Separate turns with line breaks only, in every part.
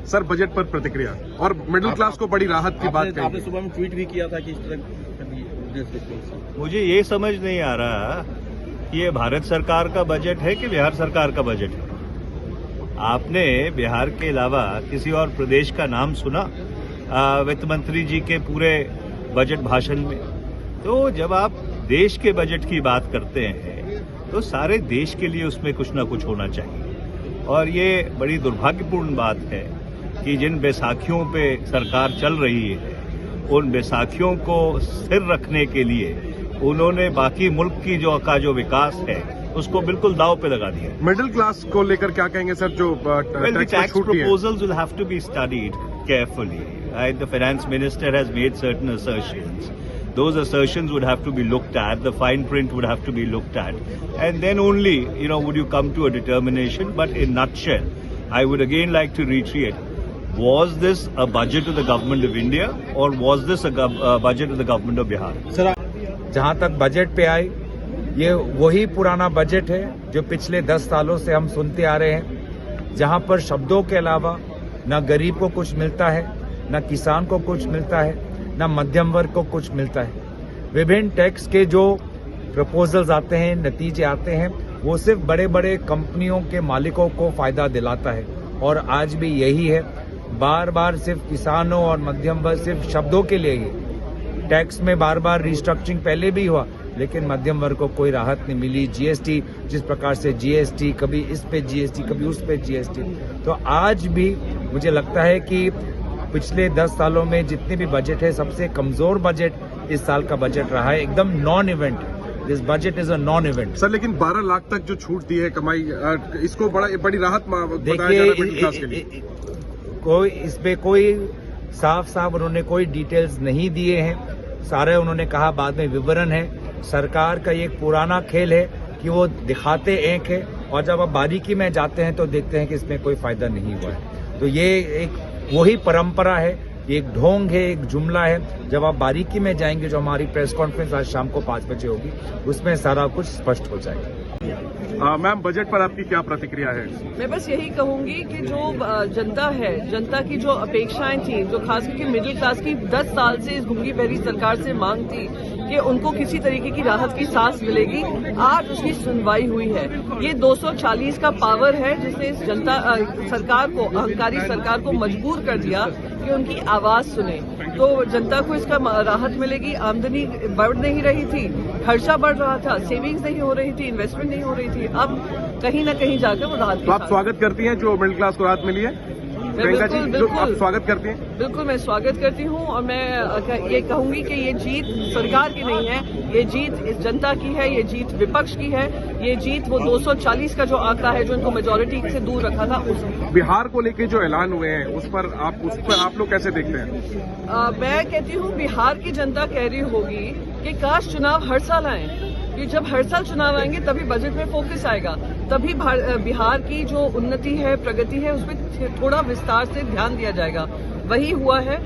Sir budget पर प्रतिक्रिया और मिडिल क्लास को बड़ी राहत की बात
आपने
कही।
सुबह में ट्वीट भी किया था कि इस तरह
मुझे ये समझ नहीं आ रहा कि ये भारत सरकार का बजट है कि बिहार सरकार का बजट है। आपने बिहार के अलावा किसी और प्रदेश का नाम सुना वित्त मंत्री जी के पूरे बजट भाषण में? तो जब आप देश के बजट की बात करते हैं तो सारे देश के लिए उसमें कुछ ना कुछ होना चाहिए। और ये बड़ी दुर्भाग्यपूर्ण बात है कि जिन बैसाखियों पे सरकार चल रही है उन बैसाखियों को स्थिर रखने के लिए उन्होंने बाकी मुल्क की जो विकास है उसको बिल्कुल दांव पे लगा दिया।
मिडिल क्लास को लेकर क्या कहेंगे सर, जो
tax proposals will have to be studied carefully. The finance minister has made certain assertions. Those assertions would have to be looked at. The fine print would have to be looked at, and then only would you come to a determination. But in nutshell, I would again like to reiterate: was this a budget of the government of India, or was this a budget of the government of Bihar?
Sir,
जहां तक budget पे आई, ये वही पुराना budget है जो पिछले 10 सालों से हम सुनते आ रहे हैं, जहां पर शब्दों के अलावा न गरीब को कुछ मिलता है, न किसान को कुछ मिलता है, न मध्यम वर्ग को कुछ मिलता है। विभिन्न टैक्स के जो प्रपोजल्स आते हैं, नतीजे आते हैं, वो सिर्फ बड़े बड़े कंपनियों के मालिकों को फायदा दिलाता है। और आज भी यही है, बार बार सिर्फ किसानों और मध्यम वर्ग सिर्फ शब्दों के लिए ही टैक्स में बार बार रिस्ट्रक्चरिंग पहले भी हुआ, लेकिन मध्यम वर्ग को कोई राहत नहीं मिली। जीएसटी, जिस प्रकार से जीएसटी, कभी इस पे जीएसटी, कभी उस पे जीएसटी। तो आज भी मुझे लगता है कि पिछले 10 सालों में जितने भी बजट है, सबसे कमजोर बजट इस साल का बजट रहा है, एकदम non event. This budget is a non event.
Sir लेकिन 12 लाख तक जो छूट दी है कमाई, इसको बड़ी राहत बताया जा रहा है मिडिल क्लास के लिए।
कोई इस पे कोई साफ उन्होंने कोई डिटेल्स नहीं दिए हैं। सारे उन्होंने कहा बाद में विवरण है। सरकार का ये एक पुराना खेल है कि वो दिखाते एक है और जब आप बारीकी में जाते हैं तो देखते हैं कि इसमें कोई फायदा नहीं हुआ है। तो ये एक वही परंपरा है, एक ढोंग है, एक जुमला है। जब आप बारीकी में जाएंगे, जो हमारी प्रेस कॉन्फ्रेंस आज शाम को 5 बजे होगी, उसमें सारा कुछ स्पष्ट हो जाएगा।
मैम बजट पर आपकी क्या प्रतिक्रिया है?
मैं बस यही कहूंगी कि जो जनता है, जनता की जो अपेक्षाएं थी, जो खास करके मिडिल क्लास की 10 साल से इस घूंगी बहरी सरकार से मांग थी कि उनको किसी तरीके की राहत की सांस मिलेगी, आज उसकी सुनवाई हुई है। ये 240 का पावर है जिसने इस जनता सरकार को, अहंकारी सरकार को मजबूर कर दिया कि उनकी आवाज सुने। तो जनता को इसका राहत मिलेगी। आमदनी बढ़ नहीं रही थी, खर्चा बढ़ रहा था, सेविंग्स नहीं हो रही थी, इन्वेस्टमेंट नहीं हो रही थी। अब कहीं ना कहीं जाकर वो राहत।
तो आप स्वागत करती हैं जो मिडिल क्लास को राहत मिली है? प्रियंका जी, जो आप स्वागत करती हैं?
बिल्कुल, मैं स्वागत करती हूं और मैं ये कहूंगी कि ये जीत सरकार की नहीं है, ये जीत इस जनता की है, ये जीत विपक्ष की है, ये जीत वो 240 का जो आंकड़ा है जो इनको मेजोरिटी से दूर रखा था उसकी।
बिहार को लेके जो ऐलान हुए हैं उस पर आप लोग कैसे देखते हैं?
मैं कहती हूँ बिहार की जनता कह रही होगी कि काश चुनाव हर साल आए, कि जब हर साल चुनाव आएंगे तभी बजट में फोकस आएगा, तभी बिहार की जो उन्नति है, प्रगति है, उसमें थोड़ा विस्तार से ध्यान दिया जाएगा। वही हुआ है।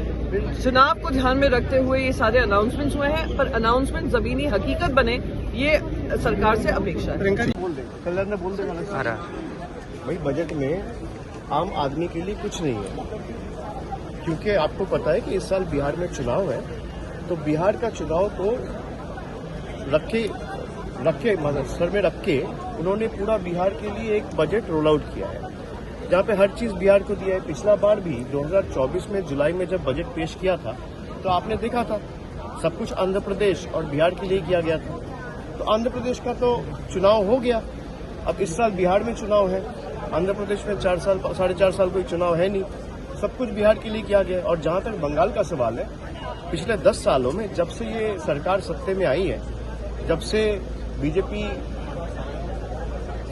चुनाव को ध्यान में रखते हुए ये सारे अनाउंसमेंट्स हुए हैं, पर अनाउंसमेंट जमीनी हकीकत बने, ये सरकार से अपेक्षा है।
भाई बजट में आम आदमी के लिए कुछ नहीं है, क्योंकि आपको पता है कि इस साल बिहार में चुनाव है। तो बिहार का चुनाव को रखे मतलब सर में रख के उन्होंने पूरा बिहार के लिए एक बजट रोल आउट किया है, जहाँ पे हर चीज बिहार को दिया है। पिछला बार भी 2024 में जुलाई में जब बजट पेश किया था तो आपने देखा था सब कुछ आंध्र प्रदेश और बिहार के लिए किया गया था। तो आंध्र प्रदेश का तो चुनाव हो गया, अब इस साल बिहार में चुनाव है। आंध्र प्रदेश में 4.5 साल कोई चुनाव है नहीं, सब कुछ बिहार के लिए किया गया। और जहाँ तक बंगाल का सवाल है, पिछले 10 सालों में जब से ये सरकार सत्ते में आई है, जब से बीजेपी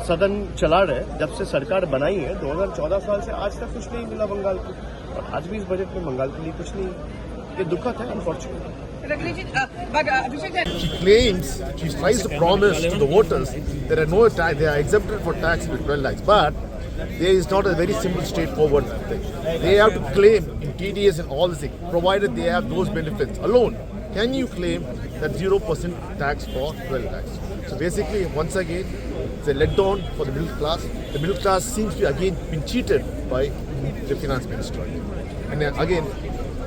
सदन चला रहे, जब से सरकार बनाई है 2014 साल से आज तक कुछ नहीं मिला बंगाल को, और आज भी इस बजट में बंगाल के लिए कुछ नहीं है। ये दुखद है, unfortunate.
She claims, she tries to promise to the voters there are no tax, they are exempted for tax with 12 lakhs, but there is not a very simple, straightforward thing. They have to claim in TDS and all this thing, provided they have those benefits alone. Can you claim that 0% tax for 12 lakhs? So basically, once again, It's a letdown for the middle class. The middle class seems to be again been cheated by the finance minister. And then again,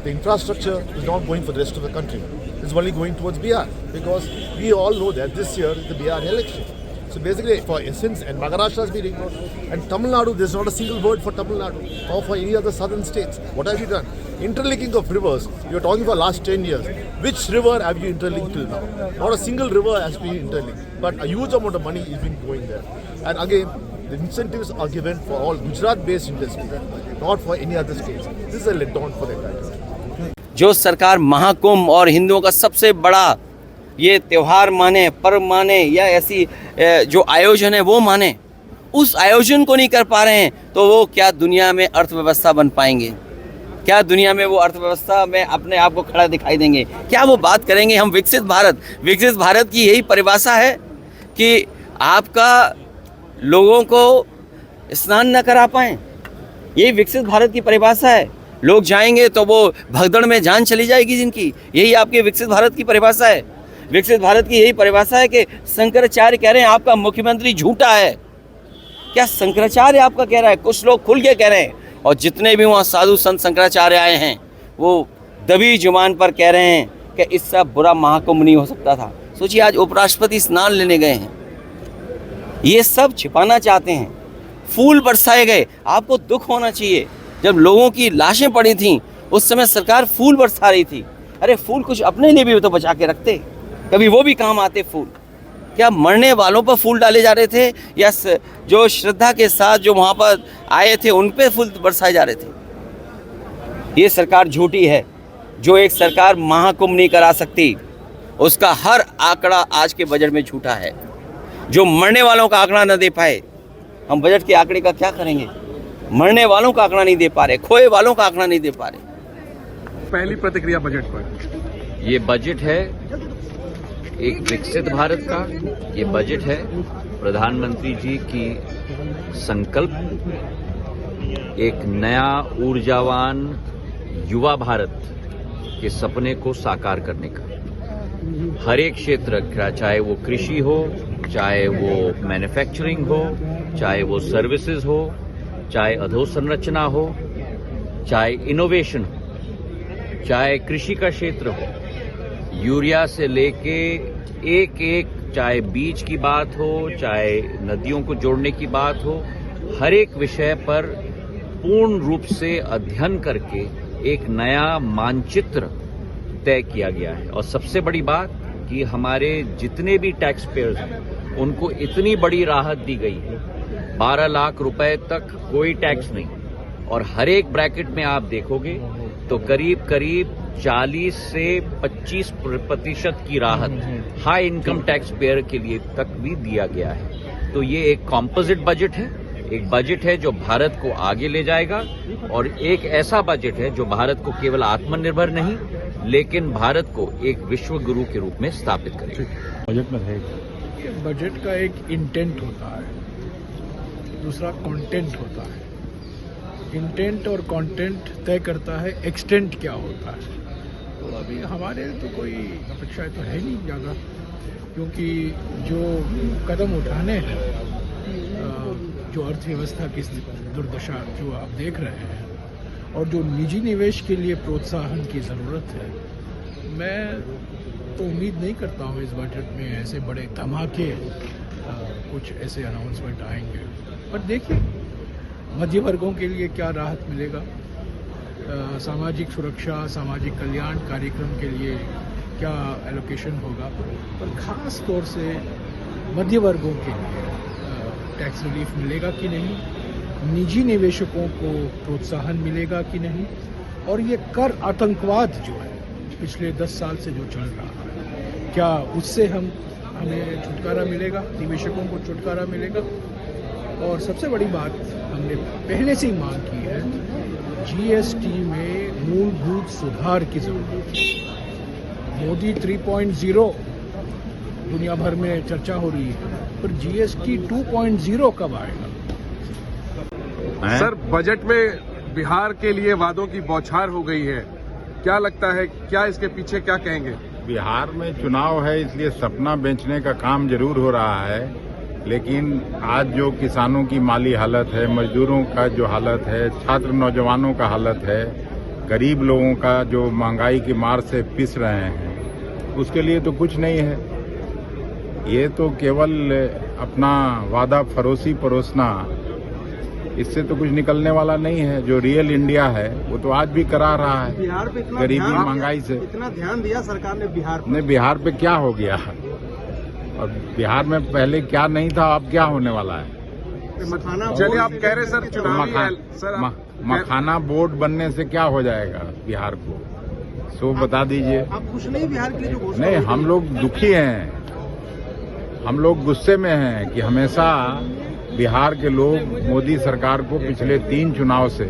the infrastructure is not going for the rest of the country. It's only going towards Bihar, because we all know that this year is the Bihar election. So basically, for essence, and Maharashtra has been ignored, and Tamil Nadu, there's not a single word for Tamil Nadu or for any other southern states. What have you done? Interlinking of rivers, you're talking for last 10 years. Which river have you interlinked till now? Not a single river has been interlinked, but a huge amount of money is been going there. And again, the incentives are given for all Gujarat-based industries, not for any other states. This is a letdown for the entire.
जो सरकार महाकुंभ और हिंदुओं का सबसे बड़ा ये त्यौहार माने, पर्व माने, या ऐसी जो आयोजन है वो माने, उस आयोजन को नहीं कर पा रहे हैं, तो वो क्या दुनिया में अर्थव्यवस्था बन पाएंगे? क्या दुनिया में वो अर्थव्यवस्था में अपने आप को खड़ा दिखाई देंगे? क्या वो बात करेंगे हम विकसित भारत की यही परिभाषा है कि आपका लोगों को स्नान न करा पाएँ? यही विकसित भारत की परिभाषा है। लोग जाएंगे तो वो भगदड़ में जान चली जाएगी जिनकी, यही आपके विकसित भारत की परिभाषा है। विकसित भारत की यही परिभाषा है कि शंकराचार्य कह रहे हैं आपका मुख्यमंत्री झूठा है। क्या शंकराचार्य आपका कह रहा है? कुछ लोग खुल के कह रहे हैं, और जितने भी वहाँ साधु संत शंकराचार्य आए हैं वो दबी जुबान पर कह रहे हैं कि इससे बुरा महाकुंभ नहीं हो सकता था। सोचिए, आज उपराष्ट्रपति स्नान लेने गए हैं, ये सब छिपाना चाहते हैं। फूल बरसाए गए, आपको दुख होना चाहिए। जब लोगों की लाशें पड़ी थीं उस समय सरकार फूल बरसा रही थी। अरे फूल कुछ अपने लिए भी तो बचा के रखते, कभी वो भी काम आते फूल। क्या मरने वालों पर फूल डाले जा रहे थे, या जो श्रद्धा के साथ जो वहाँ पर आए थे उन पे फूल बरसाए जा रहे थे? ये सरकार झूठी है। जो एक सरकार महाकुंभ नहीं करा सकती, उसका हर आंकड़ा आज के बजट में झूठा है। जो मरने वालों का आंकड़ा न दे पाए, हम बजट के आंकड़े का क्या करेंगे? मरने वालों का आंकड़ा नहीं दे पा रहे, खोए वालों का आंकड़ा नहीं दे पा रहे।
पहली प्रतिक्रिया बजट पर।
ये बजट है एक विकसित भारत का, ये बजट है प्रधानमंत्री जी की संकल्प, एक नया ऊर्जावान युवा भारत के सपने को साकार करने का। हर एक क्षेत्र का, चाहे वो कृषि हो, चाहे वो मैन्युफैक्चरिंग हो, चाहे वो सर्विसेज हो, चाहे अधोसंरचना हो, चाहे इनोवेशन हो, चाहे कृषि का क्षेत्र हो, यूरिया से लेके एक चाहे बीज की बात हो, चाहे नदियों को जोड़ने की बात हो, हर एक विषय पर पूर्ण रूप से अध्ययन करके एक नया मानचित्र तय किया गया है। और सबसे बड़ी बात कि हमारे जितने भी टैक्स पेयर्स हैं उनको इतनी बड़ी राहत दी गई है, 12 लाख रुपए तक कोई टैक्स नहीं, और हर एक ब्रैकेट में आप देखोगे तो करीब 40 से 25% की राहत हाई इनकम टैक्स पेयर के लिए तक भी दिया गया है। तो ये एक कॉम्पोजिट बजट है, एक बजट है जो भारत को आगे ले जाएगा, और एक ऐसा बजट है जो भारत को केवल आत्मनिर्भर नहीं लेकिन भारत को एक विश्व गुरु के रूप में स्थापित करेगा।
बजट में रहेगा। बजट का एक इंटेंट होता है, दूसरा कंटेंट होता है। इंटेंट और कंटेंट तय करता है एक्सटेंट क्या होता है। तो अभी हमारे तो कोई अपेक्षाएं तो है नहीं ज़्यादा, क्योंकि जो कदम उठाने हैं, जो अर्थव्यवस्था की दुर्दशा जो आप देख रहे हैं, और जो निजी निवेश के लिए प्रोत्साहन की ज़रूरत है, मैं तो उम्मीद नहीं करता हूँ इस बजट में ऐसे बड़े धमाके कुछ ऐसे अनाउंसमेंट आएंगे। पर देखिए मध्य वर्गों के लिए क्या राहत मिलेगा, सामाजिक सुरक्षा, सामाजिक कल्याण कार्यक्रम के लिए क्या एलोकेशन होगा, पर खास तौर से मध्य वर्गों के लिए टैक्स रिलीफ मिलेगा कि नहीं, निजी निवेशकों को प्रोत्साहन मिलेगा कि नहीं, और ये कर आतंकवाद जो है पिछले 10 साल से जो चल रहा है, क्या उससे हमें छुटकारा मिलेगा, निवेशकों को छुटकारा मिलेगा। और सबसे बड़ी बात हमने पहले से ही मांग की है, जीएसटी में मूलभूत सुधार की जरूरत है। मोदी 3.0 दुनिया भर में चर्चा हो रही है, पर जीएसटी 2.0 कब आएगा?
सर, बजट में बिहार के लिए वादों की बौछार हो गई है, क्या लगता है, क्या इसके पीछे क्या कहेंगे?
बिहार में चुनाव है, इसलिए सपना बेचने का काम जरूर हो रहा है। लेकिन आज जो किसानों की माली हालत है, मजदूरों का जो हालत है, छात्र नौजवानों का हालत है, गरीब लोगों का जो महंगाई की मार से पिस रहे हैं, उसके लिए तो कुछ नहीं है। ये तो केवल अपना वादा फरोसी परोसना, इससे तो कुछ निकलने वाला नहीं है। जो रियल इंडिया है वो तो आज भी करा रहा है।
बिहार पे इतना
गरीबी महंगाई से
इतना ध्यान दिया सरकार ने बिहार
ने, बिहार पे क्या हो गया? और बिहार में पहले क्या नहीं था, अब क्या होने वाला है?
चलिए, आप कह रहे सर चुनावी
मखाना बोर्ड बनने से क्या हो जाएगा बिहार को, सो बता दीजिए।
आप खुश नहीं बिहार के लिए जो घोषणा?
नहीं, हम लोग दुखी हैं, हम लोग गुस्से में हैं कि हमेशा बिहार के लोग मोदी सरकार को पिछले 3 चुनाव से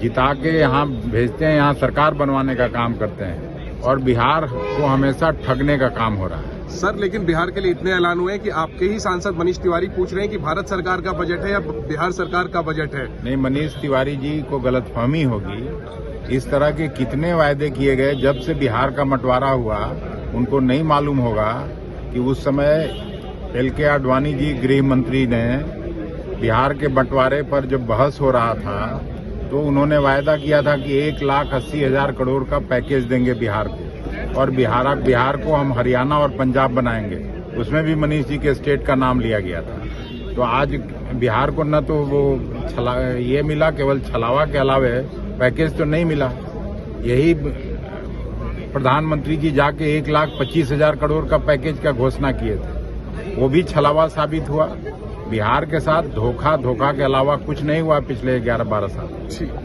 जिता के यहाँ भेजते हैं, यहाँ सरकार बनवाने का काम करते हैं, और बिहार को हमेशा ठगने का काम हो रहा है।
सर, लेकिन बिहार के लिए इतने ऐलान हुए हैं कि आपके ही सांसद मनीष तिवारी पूछ रहे हैं कि भारत सरकार का बजट है या बिहार सरकार का बजट है।
नहीं, मनीष तिवारी जी को गलतफहमी होगी। इस तरह के कितने वायदे किए गए, जब से बिहार का बंटवारा हुआ उनको नहीं मालूम होगा कि उस समय LK आडवाणी जी गृह मंत्री ने बिहार के बंटवारे पर जब बहस हो रहा था तो उन्होंने वायदा किया था कि 1,80,000 करोड़ का पैकेज देंगे बिहार को, और बिहार को हम हरियाणा और पंजाब बनाएंगे। उसमें भी मनीष जी के स्टेट का नाम लिया गया था। तो आज बिहार को न तो वो ये मिला, केवल छलावा के अलावे पैकेज तो नहीं मिला। यही प्रधानमंत्री जी जाके 1,25,000 करोड़ का पैकेज का घोषणा किए थे, वो भी छलावा साबित हुआ। बिहार के साथ धोखा के अलावा कुछ नहीं हुआ पिछले 11-12 साल।